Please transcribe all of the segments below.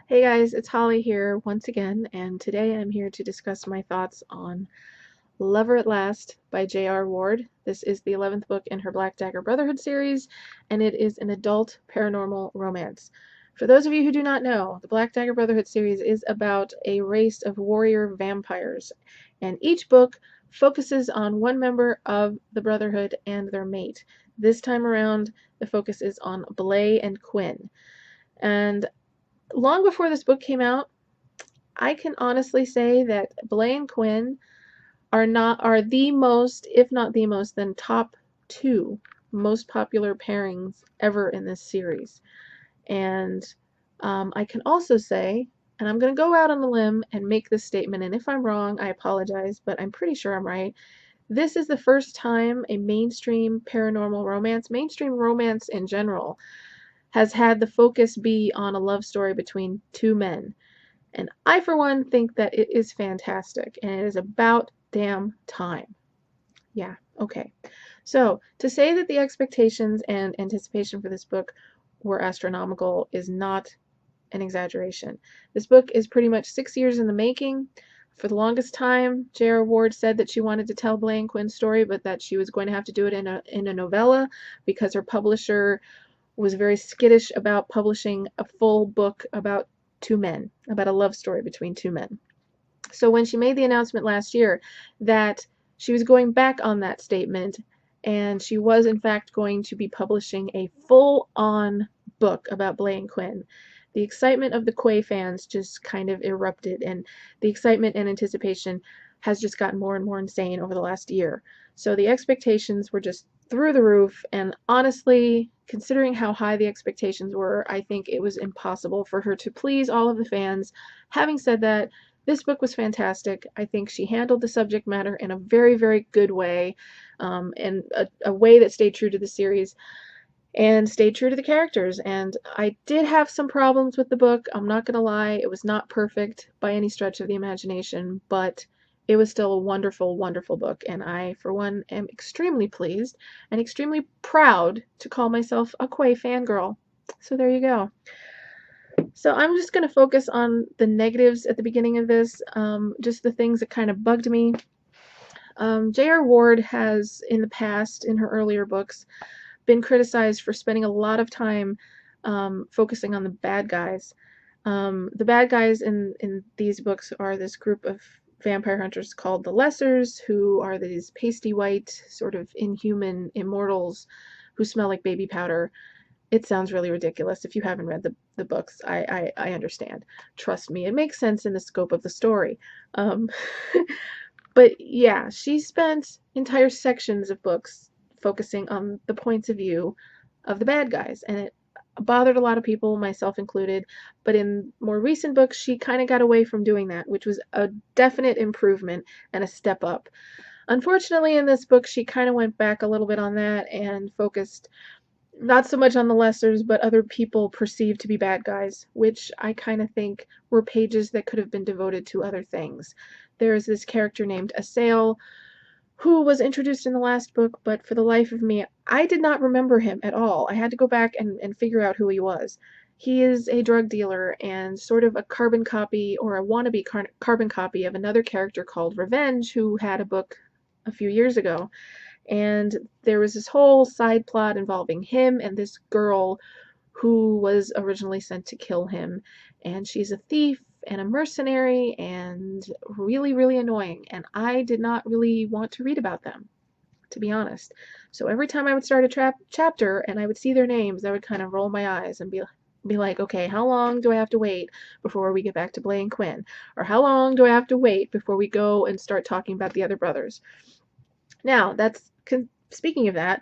Hey guys, it's Holly here once again, and today I'm here to discuss my thoughts on Lover at Last by J.R. Ward. This is the 11th book in her Black Dagger Brotherhood series, and it is an adult paranormal romance. For those of you who do not know, the Black Dagger Brotherhood series is about a race of warrior vampires, and each book focuses on one member of the Brotherhood and their mate. This time around, the focus is on Blay and Quinn. And long before this book came out, I can honestly say that Blay and Quinn are the most, if not the most, then top two most popular pairings ever in this series. And I can also say, and I'm going to go out on a limb and make this statement, and if I'm wrong, I apologize, but I'm pretty sure I'm right. This is the first time a mainstream paranormal romance, mainstream romance in general, has had the focus be on a love story between two men. And I, for one, think that it is fantastic, and it is about damn time. Yeah, okay. So, to say that the expectations and anticipation for this book were astronomical is not an exaggeration. This book is pretty much 6 years in the making. For the longest time, J.R. Ward said that she wanted to tell Blay and Quinn's story, but that she was going to have to do it in a novella because her publisher was very skittish about publishing a full book about two men, about a love story between two men. So when she made the announcement last year that she was going back on that statement and she was in fact going to be publishing a full-on book about Blay and Quinn, the excitement of the Quay fans just kind of erupted, and the excitement and anticipation has just gotten more and more insane over the last year. So the expectations were just through the roof, and honestly, considering how high the expectations were, I think it was impossible for her to please all of the fans. Having said that, this book was fantastic. I think she handled the subject matter in a very, very good way, and a way that stayed true to the series and stayed true to the characters. And I did have some problems with the book. I'm not going to lie. It was not perfect by any stretch of the imagination, but it was still a wonderful, wonderful book. And I, for one, am extremely pleased and extremely proud to call myself a Quay fangirl. So there you go. So I'm just going to focus on the negatives at the beginning of this, just the things that kind of bugged me. J.R. Ward has, in the past, in her earlier books, been criticized for spending a lot of time focusing on the bad guys. The bad guys in these books are this group of vampire hunters called the Lessers, who are these pasty white, sort of inhuman immortals who smell like baby powder. It sounds really ridiculous. If you haven't read the books, I understand. Trust me, it makes sense in the scope of the story. Um, but yeah, she spent entire sections of books focusing on the points of view of the bad guys, and it bothered a lot of people, myself included. But in more recent books, she kind of got away from doing that, which was a definite improvement and a step up. Unfortunately, in this book, she kind of went back a little bit on that and focused not so much on the Lessers, but other people perceived to be bad guys, which I kind of think were pages that could have been devoted to other things. There's this character named Assail, who was introduced in the last book, but for the life of me, I did not remember him at all. I had to go back and figure out who he was. He is a drug dealer and sort of a carbon copy, or a wannabe carbon copy, of another character called Revenge, who had a book a few years ago. And there was this whole side plot involving him and this girl who was originally sent to kill him. And she's a thief and a mercenary and really, really annoying. And I did not really want to read about them, to be honest. So every time I would start a chapter and I would see their names, I would kind of roll my eyes and be like, okay, how long do I have to wait before we get back to Blay and Quinn? Or how long do I have to wait before we go and start talking about the other brothers? Now, speaking of that,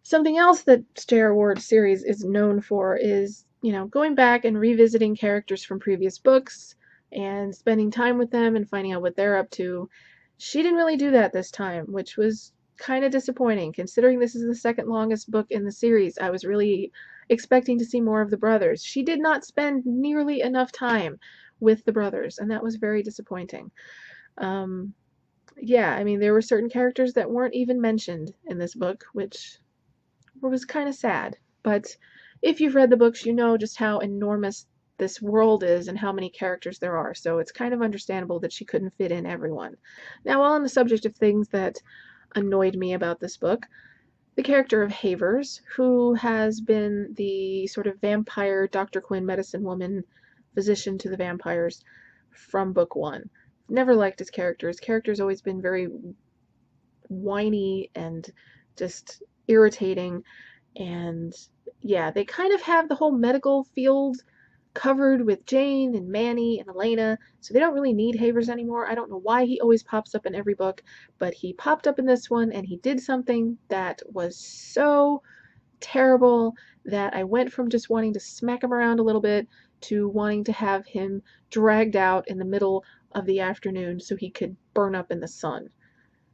something else that J.R. Ward's series is known for is, going back and revisiting characters from previous books and spending time with them and finding out what they're up to. She didn't really do that this time, which was kind of disappointing. Considering this is the second longest book in the series, I was really expecting to see more of the brothers. She did not spend nearly enough time with the brothers, and that was very disappointing. Yeah, I mean, there were certain characters that weren't even mentioned in this book, which was kind of sad. But if you've read the books, you know just how enormous this world is and how many characters there are, so it's kind of understandable that she couldn't fit in everyone. Now, while on the subject of things that annoyed me about this book, the character of Havers, who has been the sort of vampire Dr. Quinn medicine woman physician to the vampires from book one. Never liked his character. His character's always been very whiny and just irritating, and yeah, they kind of have the whole medical field covered with Jane and Manny and Elena, so they don't really need Havers anymore. I don't know why he always pops up in every book, but he popped up in this one and he did something that was so terrible that I went from just wanting to smack him around a little bit to wanting to have him dragged out in the middle of the afternoon so he could burn up in the sun.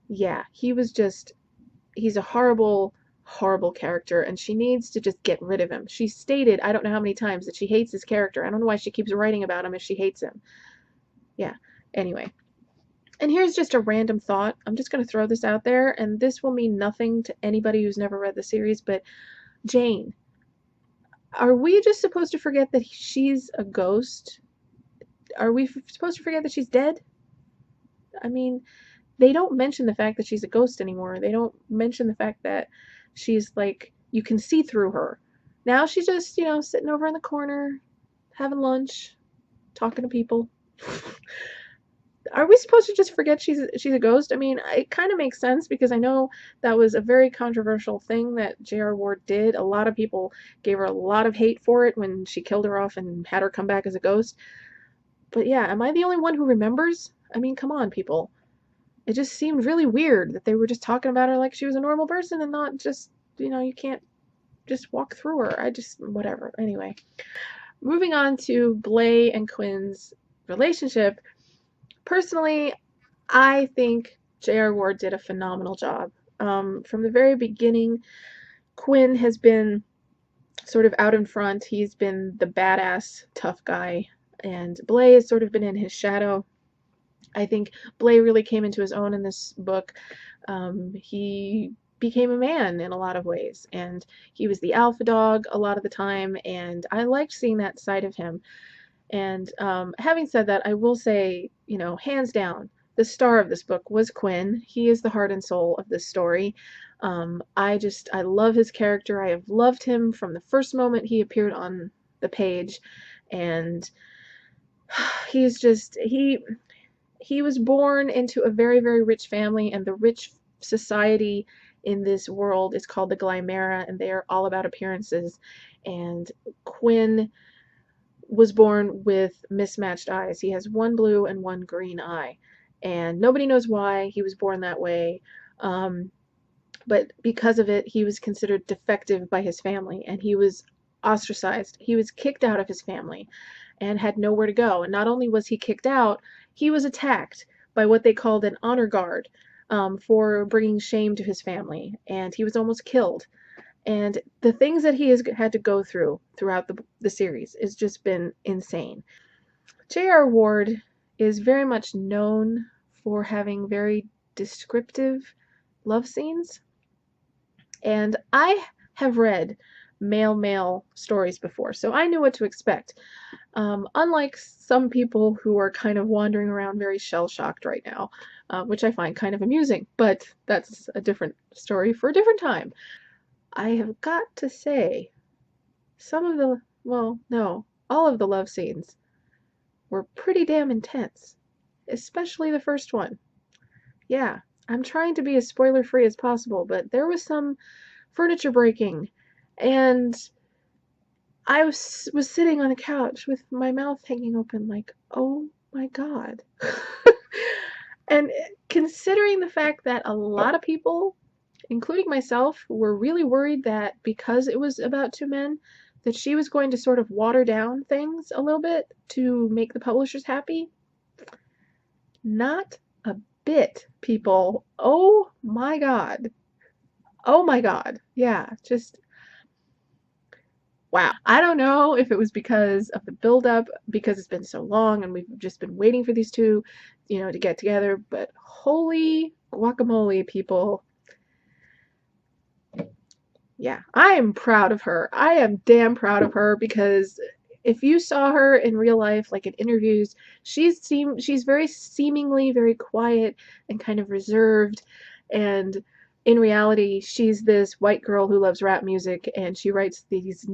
Yeah, he's a horrible, horrible character, and she needs to just get rid of him. She stated, I don't know how many times, that she hates his character. I don't know why she keeps writing about him if she hates him. Yeah, anyway. And here's just a random thought. I'm just going to throw this out there, and this will mean nothing to anybody who's never read the series, but Jane. Are we just supposed to forget that she's a ghost? Are we supposed to forget that she's dead? I mean, they don't mention the fact that she's a ghost anymore. They don't mention the fact that she's like, you can see through her. Now she's just, sitting over in the corner, having lunch, talking to people. Are we supposed to just forget she's a ghost? I mean, it kind of makes sense because I know that was a very controversial thing that J.R. Ward did. A lot of people gave her a lot of hate for it when she killed her off and had her come back as a ghost. But yeah, am I the only one who remembers? I mean, come on, people. It just seemed really weird that they were just talking about her like she was a normal person and not just, you can't just walk through her. Whatever. Anyway, moving on to Blay and Quinn's relationship. Personally, I think J.R. Ward did a phenomenal job. From the very beginning, Quinn has been sort of out in front. He's been the badass, tough guy, and Blay has sort of been in his shadow. I think Blay really came into his own in this book. He became a man in a lot of ways, and he was the alpha dog a lot of the time, and I liked seeing that side of him. And having said that, I will say, hands down, the star of this book was Quinn. He is the heart and soul of this story. I love his character. I have loved him from the first moment he appeared on the page, and he was born into a very, very rich family, and the rich society in this world is called the Glymera, and they are all about appearances. And Quinn was born with mismatched eyes. He has one blue and one green eye, and nobody knows why he was born that way. But because of it, he was considered defective by his family, and he was ostracized. He was kicked out of his family and had nowhere to go. And not only was he kicked out, he was attacked by what they called an honor guard for bringing shame to his family, and he was almost killed. And the things that he has had to go throughout the series has just been insane. J.R. Ward is very much known for having very descriptive love scenes. And I have read male stories before, so I knew what to expect. Unlike some people who are kind of wandering around very shell-shocked right now, which I find kind of amusing, but that's a different story for a different time. I have got to say, all of the love scenes were pretty damn intense, especially the first one. Yeah, I'm trying to be as spoiler-free as possible, but there was some furniture breaking, and I was sitting on a couch with my mouth hanging open like, oh my God. And considering the fact that a lot of people, including myself, were really worried that because it was about two men, that she was going to sort of water down things a little bit to make the publishers happy. Not a bit, people. Oh my God. Oh my God. Yeah, just wow. I don't know if it was because of the buildup, because it's been so long and we've just been waiting for these two, to get together, but holy guacamole, people. Yeah, I am proud of her. I am damn proud of her because If you saw her in real life, like in interviews, she's very seemingly very quiet and kind of reserved, and in reality, she's this white girl who loves rap music, and she writes these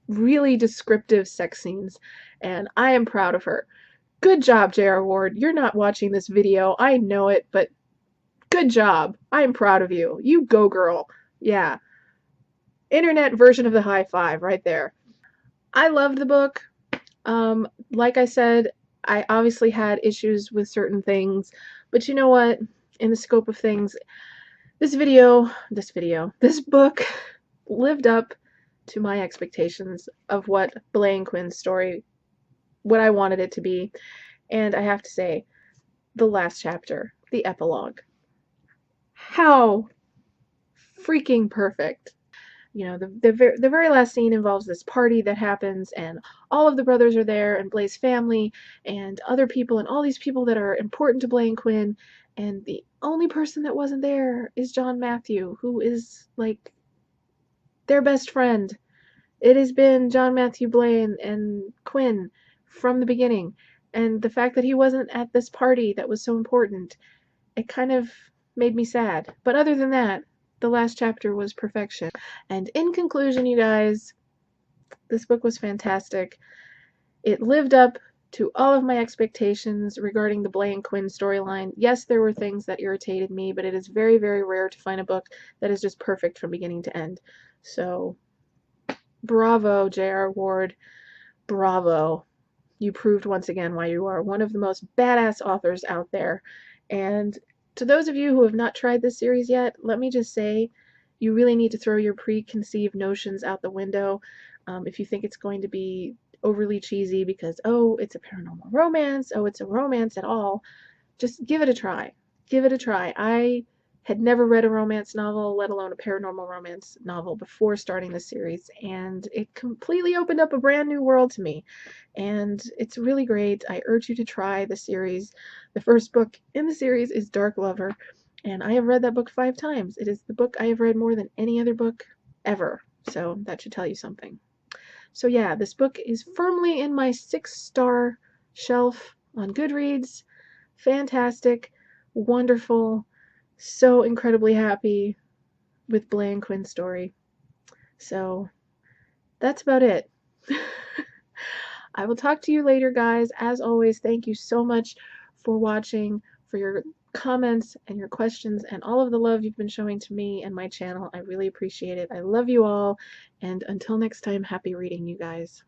really descriptive sex scenes, and I am proud of her. Good job, J.R. Ward. You're not watching this video, I know it, but good job. I am proud of you. You go, girl. Yeah. Internet version of the high five right there. I loved the book. Like I said, I obviously had issues with certain things, but you know what? In the scope of things, this book lived up to my expectations of what Blay and Quinn's story, what I wanted it to be. And I have to say, the last chapter, the epilogue, how freaking perfect. You know, the very last scene involves this party that happens, and all of the brothers are there, and Blay's family, and other people, and all these people that are important to Blay and Quinn, and the only person that wasn't there is John Matthew, who is, like, their best friend. It has been John Matthew Blay and Quinn from the beginning, and the fact that he wasn't at this party that was so important, it kind of made me sad. But other than that, the last chapter was perfection. And in conclusion, you guys, this book was fantastic. It lived up to all of my expectations regarding the Blay and Quinn storyline. Yes, there were things that irritated me, but it is very, very rare to find a book that is just perfect from beginning to end. So, bravo, J.R. Ward. Bravo. You proved once again why you are one of the most badass authors out there. And to those of you who have not tried this series yet, let me just say, you really need to throw your preconceived notions out the window. If you think it's going to be overly cheesy because, oh, it's a paranormal romance, oh, it's a romance at all, just give it a try. Give it a try. I had never read a romance novel, let alone a paranormal romance novel, before starting the series, and it completely opened up a brand new world to me. And it's really great. I urge you to try the series. The first book in the series is Dark Lover, and I have read that book 5 times. It is the book I have read more than any other book ever, so that should tell you something. So yeah, this book is firmly in my 6-star shelf on Goodreads. Fantastic, wonderful, so incredibly happy with Blay and Quinn's story. So that's about it. I will talk to you later, guys. As always, thank you so much for watching, for your comments and your questions, and all of the love you've been showing to me and my channel. I really appreciate it. I love you all, and until next time, happy reading, you guys.